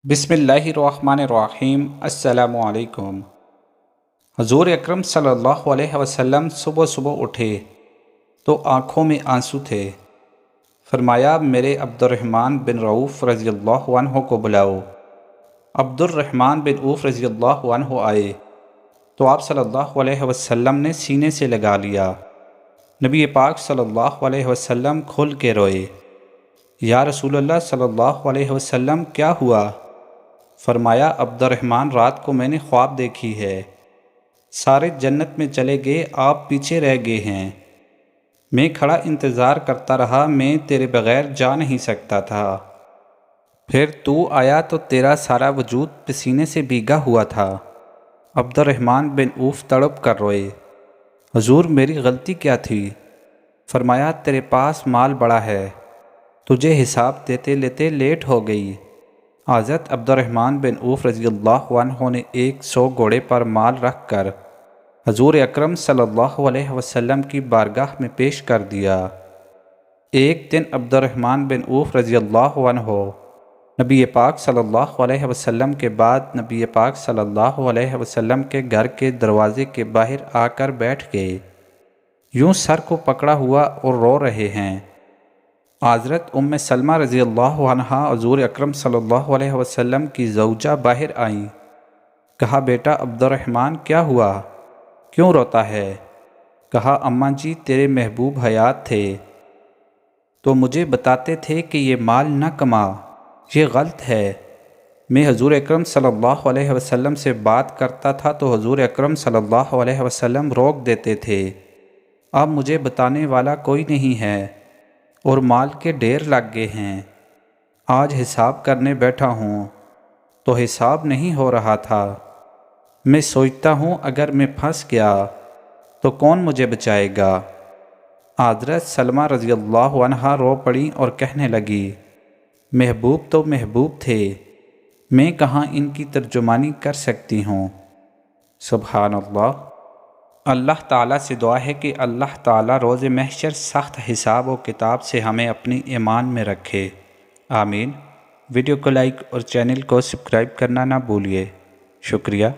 बिस्मिल्लाहिर्रहमानिर्रहीम। अस्सलामु अलैकुम। हुज़ूर अकरम सल्लल्लाहु अलैहि वसल्लम सुबह सुबह उठे तो आँखों में आंसू थे। फरमाया, मेरे अब्दुर्रहमान बिन रऊफ़ रज़ियल्लाहु अन्हु को बुलाओ। अब्दुर्रहमान बिन ऊफ़ रज़ियल्लाहु अन्हु आए तो आप सल्लल्लाहु अलैहि वसल्लम ने सीने से लगा लिया। नबी पाक सल्लल्लाहु अलैहि वसल्लम खुल के रोए। या रसूलल्लाह सल्लल्लाहु अलैहि वसल्लम, क्या हुआ? फरमाया, अब्दुर्रहमान, रात को मैंने ख्वाब देखी है, सारे जन्नत में चले गए, आप पीछे रह गए हैं। मैं खड़ा इंतज़ार करता रहा, मैं तेरे बग़ैर जा नहीं सकता था। फिर तू आया तो तेरा सारा वजूद पसीने से भीगा हुआ था। अब्दुर्रहमान बिन ऊफ़ तड़प कर रोए। हुज़ूर, मेरी गलती क्या थी? फरमाया, तेरे पास माल बड़ा है, तुझे हिसाब देते लेते लेट हो गई। हज़रत अब्दुर्रहमान बिन ऊफ़ रज़ियल्लाहु अन्हु ने 100 घोड़े पर माल रख कर हुज़ूर अकरम सल्लल्लाहु अलैहि वसल्लम की बारगाह में पेश कर दिया। एक दिन अब्दुर्रहमान बिन ऊफ़ रज़ियल्लाहु अन्हु नबी पाक सल्लल्लाहु अलैहि वसल्लम के बाद नबी पाक सल्लल्लाहु अलैहि वसल्लम के घर के दरवाज़े के बाहर आकर बैठ गए। यूँ सर को पकड़ा हुआ और रो रहे हैं। हज़रत उम्मे सलमा रज़ियल्लाहु अन्हा हुज़ूर अकरम सल्लल्लाहु अलैहि वसल्लम की ज़ौजा बाहर आईं। कहा, बेटा अब्दुर्रहमान, क्या हुआ, क्यों रोता है? कहा, अम्मा जी, तेरे महबूब हयात थे तो मुझे बताते थे कि ये माल न कमा, ये गलत है। मैं हुज़ूर अकरम सल्लल्लाहु अलैहि वसल्लम से बात करता था तो हुज़ूर अकरम सल्लल्लाहु अलैहि वसल्लम रोक देते थे। अब मुझे बताने वाला कोई नहीं है और माल के ढेर लग गए हैं। आज हिसाब करने बैठा हूँ तो हिसाब नहीं हो रहा था। मैं सोचता हूँ अगर मैं फंस गया तो कौन मुझे बचाएगा? हज़रत सलमा रज़ियल्लाहु अन्हा रो पड़ी और कहने लगी, महबूब तो महबूब थे, मैं कहाँ इनकी तर्जुमानी कर सकती हूँ। सुभान अल्लाह। अल्लाह ताला से दुआ है कि अल्लाह ताला रोज़ महशर सख्त हिसाब व किताब से हमें अपनी ईमान में रखे। आमीन। वीडियो को लाइक और चैनल को सब्सक्राइब करना ना भूलिए। शुक्रिया।